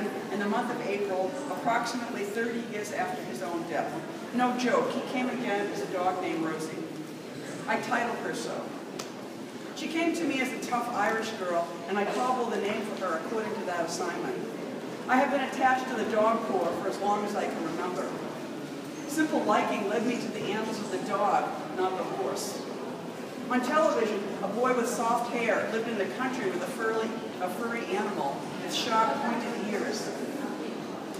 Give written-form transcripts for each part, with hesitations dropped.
began in the month of April, approximately 30 years after his own death. No joke, he came again as a dog named Rosie. I titled her so. She came to me as a tough Irish girl, and I cobbled a name for her according to that assignment. I have been attached to the dog corps for as long as I can remember. Simple liking led me to the annals of the dog, not the horse. On television, a boy with soft hair lived in the country with a furry animal with sharp, pointed ears.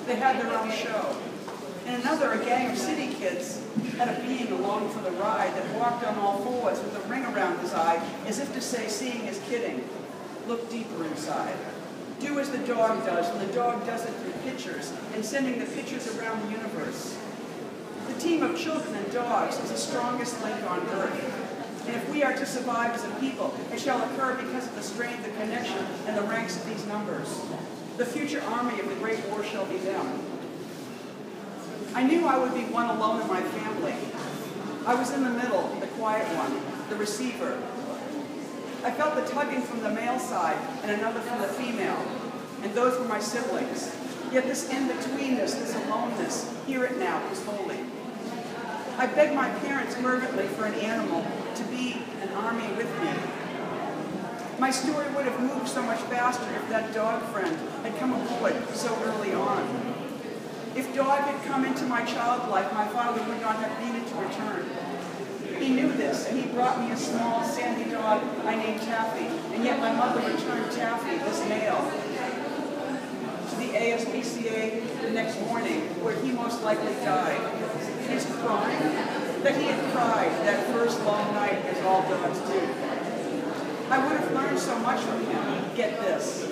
They had their own show. In another, a gang of city kids had a being along for the ride that walked on all fours with a ring around his eye, as if to say, seeing is kidding. Look deeper inside. Do as the dog does, and the dog does it through pictures, and sending the pictures around the universe. The team of children and dogs is the strongest link on earth. And if we are to survive as a people, it shall occur because of the strength, the connection, and the ranks of these numbers. The future army of the great war shall be them. I knew I would be one alone in my family. I was in the middle, the quiet one, the receiver. I felt the tugging from the male side and another from the female, and those were my siblings. Yet this in-betweenness, this aloneness, hear it now, was holy. I begged my parents fervently for an animal to be an army with me. My story would have moved so much faster if that dog friend had come aboard so early on. If dog had come into my child life, my father would not have needed to return. He knew this, and he brought me a small, sandy dog I named Taffy, and yet my mother returned Taffy, this male, to the ASPCA the next morning, where he most likely died. His crime? That he had cried that first long night, as all dogs do. I would have learned so much from him. Get this.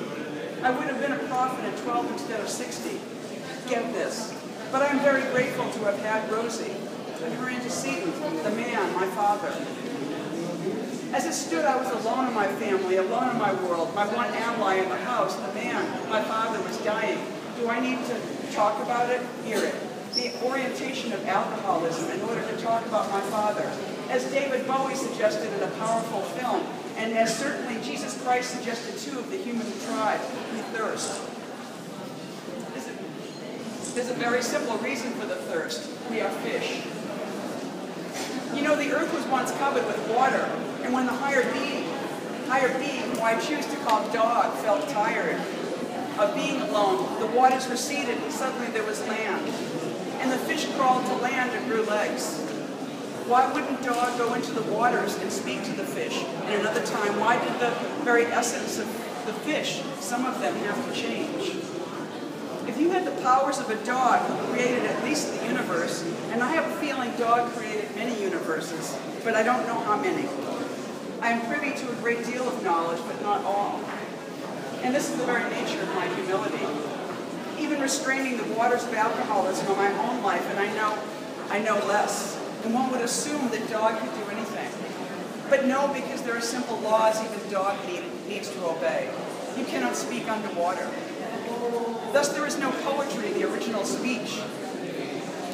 I would have been a prophet at 12 instead of 60. Get this. But I am very grateful to have had Rosie, and her antecedent, the man, my father. As it stood, I was alone in my family, alone in my world, my one ally in the house, the man, my father, was dying. Do I need to talk about it? Hear it. The orientation of alcoholism in order to talk about my father. As David Bowie suggested in a powerful film, and as certainly Jesus Christ suggested too of the human tribe, we thirst. There's a very simple reason for the thirst. We are fish. You know, the earth was once covered with water, and when the higher being, who I choose to call dog, felt tired of being alone, the waters receded, and suddenly there was land. And the fish crawled to land and grew legs. Why wouldn't dog go into the waters and speak to the fish? And another time, why did the very essence of the fish, some of them, have to change? If you had the powers of a dog who created at least the universe, and I have a feeling dog created many universes, but I don't know how many. I am privy to a great deal of knowledge, but not all. And this is the very nature of my humility. Even restraining the waters of alcoholism in my own life, and I know less. And one would assume that dog could do anything. But no, because there are simple laws even dog needs to obey. You cannot speak underwater. Thus there is no poetry, the original speech.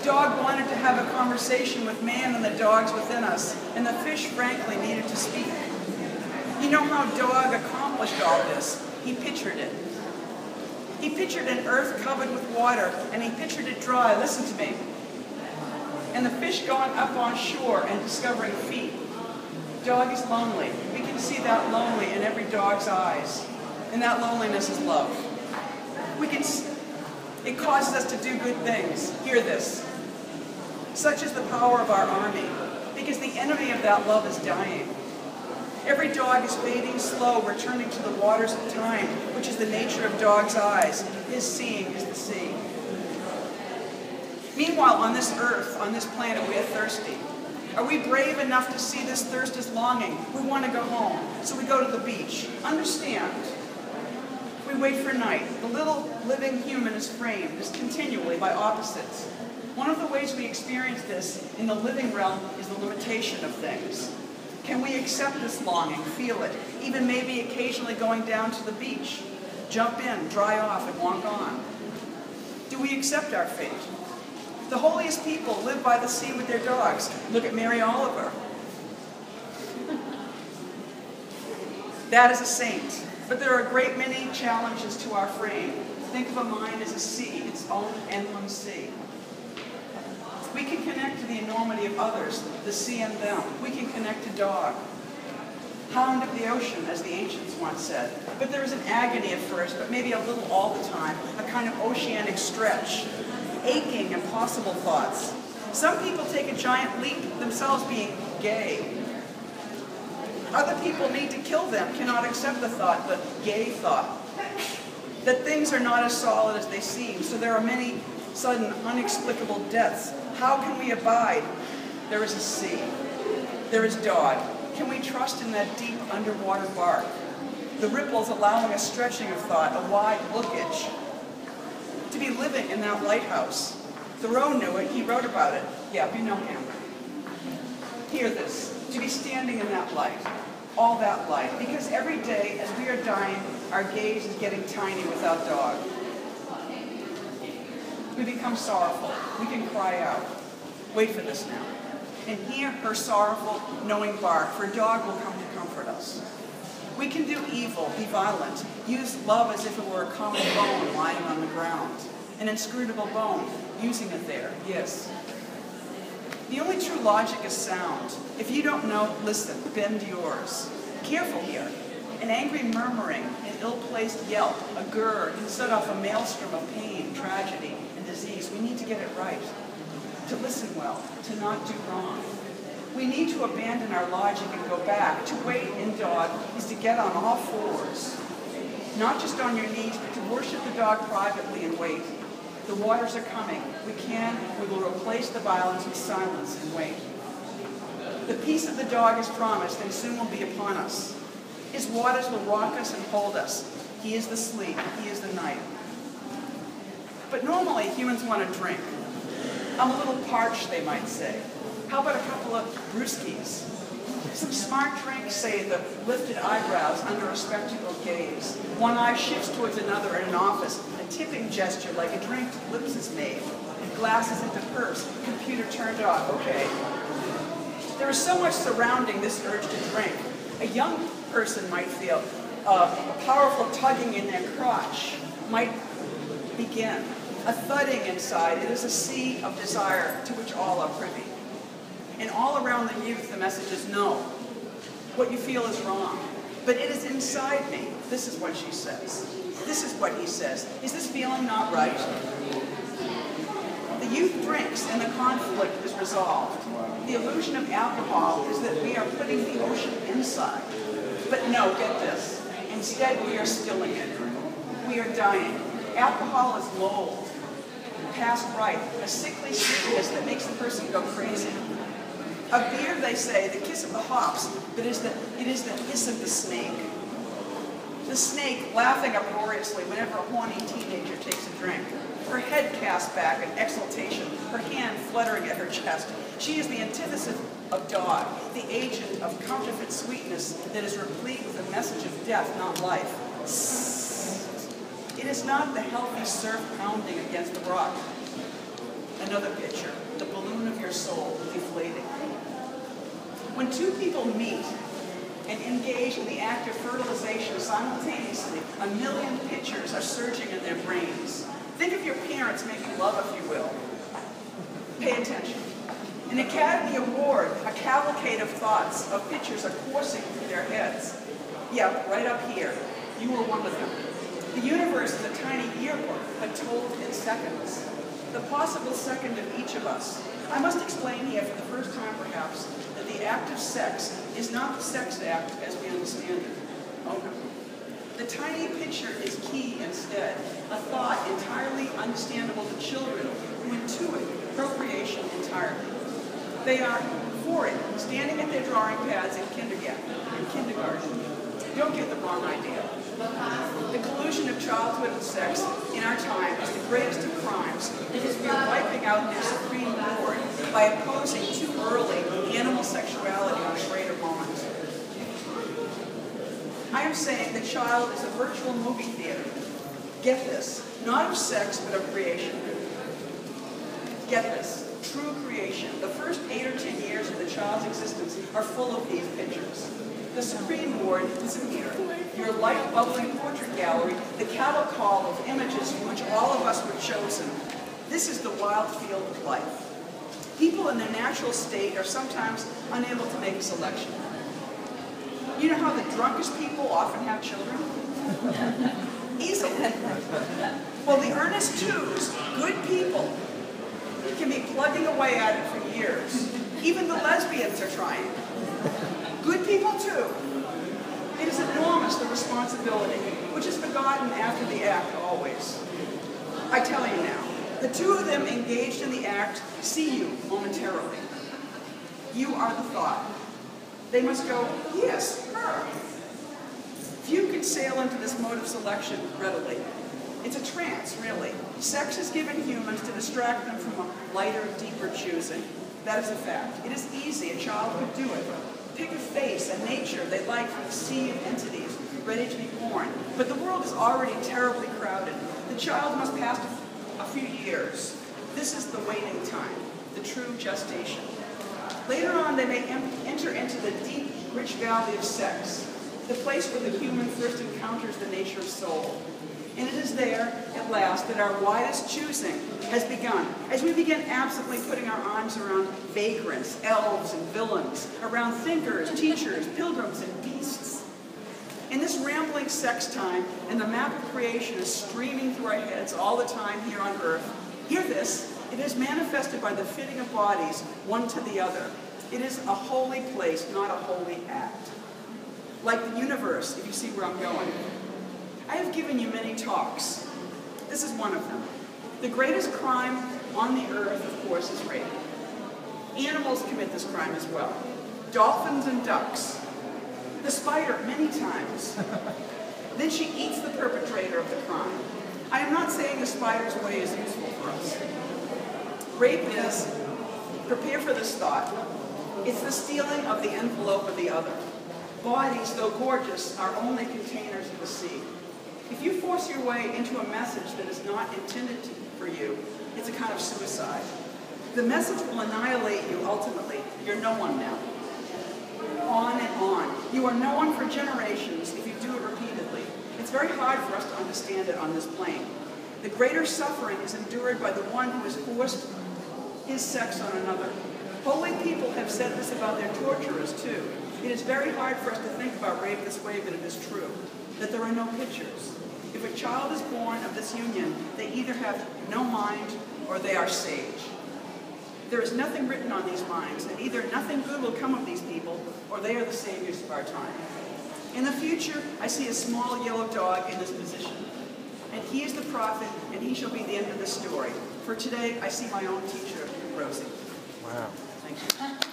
Dog wanted to have a conversation with man and the dogs within us, and the fish, frankly, needed to speak. You know how dog accomplished all this? He pictured it. He pictured an earth covered with water, and he pictured it dry. Listen to me. And the fish going up on shore and discovering feet. Dog is lonely. We can see that lonely in every dog's eyes. And that loneliness is love. It causes us to do good things. Hear this. Such is the power of our army, because the enemy of that love is dying. Every dog is fading slow, returning to the waters of time, which is the nature of dog's eyes. His seeing is the sea. Meanwhile, on this earth, on this planet, we are thirsty. Are we brave enough to see this thirst as longing? We want to go home, so we go to the beach. Understand. We wait for night. The little living human is framed continually by opposites. One of the ways we experience this in the living realm is the limitation of things. Can we accept this longing, feel it, even maybe occasionally going down to the beach, jump in, dry off, and walk on? Do we accept our fate? The holiest people live by the sea with their dogs. Look at Mary Oliver. That is a saint. But there are a great many challenges to our frame. Think of a mind as a sea, its own inland sea. We can connect to the enormity of others, the sea and them. We can connect to dog. Hound of the ocean, as the ancients once said. But there is an agony at first, but maybe a little all the time, a kind of oceanic stretch, aching, impossible thoughts. Some people take a giant leap themselves being gay. Other people need to kill them, cannot accept the thought, the gay thought, that things are not as solid as they seem, so there are many sudden, unexplicable deaths. How can we abide? There is a sea. There is dog. Can we trust in that deep underwater bark? The ripples allowing a stretching of thought, a wide lookage. To be living in that lighthouse. Thoreau knew it. He wrote about it. Yeah, you know him. Hear this. To be standing in that light. All that light. Because every day, as we are dying, our gaze is getting tiny without dog. We become sorrowful. We can cry out. Wait for this now. And hear her sorrowful, knowing bark, for dog will come to comfort us. We can do evil, be violent, use love as if it were a common bone lying on the ground. An inscrutable bone, using it there, yes. The only true logic is sound. If you don't know, listen, bend yours. Careful here. An angry murmuring, an ill-placed yelp, a gurr can set off a maelstrom of pain, tragedy, and disease. We need to get it right. To listen well, to not do wrong. We need to abandon our logic and go back. To wait in dog is to get on all fours. Not just on your knees, but to worship the dog privately and wait. The waters are coming. We will replace the violence with silence and wait. The peace of the dog is promised and soon will be upon us. His waters will rock us and hold us. He is the sleep. He is the night. But normally humans want to drink. I'm a little parched, they might say. How about a couple of brewskis? Some smart drinks, say the lifted eyebrows under a spectacled gaze. One eye shifts towards another in an office, a tipping gesture like a drink to lips is made. Glasses into purse, computer turned off, okay. There is so much surrounding this urge to drink. A young person might feel a powerful tugging in their crotch, might begin. A thudding inside, it is a sea of desire to which all are privy. And all around the youth, the message is no. What you feel is wrong. But it is inside me. This is what she says. This is what he says. Is this feeling not right? The youth drinks and the conflict is resolved. The illusion of alcohol is that we are putting the ocean inside. But no, get this. Instead, we are stilling it. We are dying. Alcohol is mold, past right, a sickly sweetness that makes the person go crazy. A beer, they say, the kiss of the hops, but it is the hiss of the snake. The snake laughing uproariously whenever a horny teenager takes a drink. Her head cast back in exultation, her hand fluttering at her chest. She is the antithesis of dog, the agent of counterfeit sweetness that is replete with a message of death, not life. It is not the healthy surf pounding against the rock. Another picture, the balloon of your soul deflating. When two people meet and engage in the act of fertilization simultaneously, a million pictures are surging in their brains. Think of your parents making love, if you will. Pay attention. An Academy Award, a cavalcade of thoughts, of pictures are coursing through their heads. Yeah, right up here. You were one of them. The universe is a tiny yearbook, but told in seconds. The possible second of each of us. I must explain here for the first time, perhaps, that the act of sex is not the sex act as we understand it. Oh no. The tiny picture is key instead, a thought entirely understandable to children who intuit procreation entirely. They are for it, standing at their drawing pads in kindergarten. Don't get the wrong idea. The collusion of childhood and sex in our time is the greatest of crimes because we are wiping out their supreme lord by opposing too early animal sexuality on a greater moment. I am saying the child is a virtual movie theater. Get this, not of sex, but of creation. Get this, true creation. The first 8 or 10 years of the child's existence are full of these pictures. The supreme lord isn't here. your light bubbling portrait gallery, the cattle call of images from which all of us were chosen. This is the wild field of life. People in their natural state are sometimes unable to make a selection. You know how the drunkest people often have children? Easily. Well, the earnest twos, good people, can be plugging away at it for years. Even the lesbians are trying. Good people too. It is enormous, the responsibility, which is forgotten after the act always. I tell you now, the two of them engaged in the act see you momentarily. You are the thought. They must go, yes, her. Few can sail into this mode of selection readily. It's a trance, really. Sex is given humans to distract them from a lighter, deeper choosing. That is a fact. It is easy. A child could do it. Pick a face, a nature they like from a sea of entities ready to be born. But the world is already terribly crowded. The child must pass a few years. This is the waiting time, the true gestation. Later on, they may enter into the deep, rich valley of sex, the place where the human first encounters the nature of soul. And it is there, at last, that our widest choosing has begun, as we begin absently putting our arms around vagrants, elves, and villains, around thinkers, teachers, pilgrims, and beasts. In this rambling sex time, and the map of creation is streaming through our heads all the time here on earth, hear this, it is manifested by the fitting of bodies, one to the other. It is a holy place, not a holy act. Like the universe, if you see where I'm going. I have given you many talks. This is one of them. The greatest crime on the earth, of course, is rape. Animals commit this crime as well. Dolphins and ducks. The spider, many times. Then she eats the perpetrator of the crime. I am not saying the spider's way is useful for us. Rape is, prepare for this thought, it's the stealing of the envelope of the other. Bodies, though gorgeous, are only containers of the sea. If you force your way into a message that is not intended for you, it's a kind of suicide. The message will annihilate you ultimately. You're no one now. On and on. You are no one for generations if you do it repeatedly. It's very hard for us to understand it on this plane. The greater suffering is endured by the one who has forced his sex on another. Holy people have said this about their torturers too. It is very hard for us to think about rape this way, but it is true, that there are no pictures. If a child is born of this union, they either have no mind or they are sage. There is nothing written on these minds, and either nothing good will come of these people, or they are the saviors of our time. In the future, I see a small yellow dog in this position. And he is the prophet, and he shall be the end of the story. For today, I see my own teacher, Rosie. Wow. Thank you.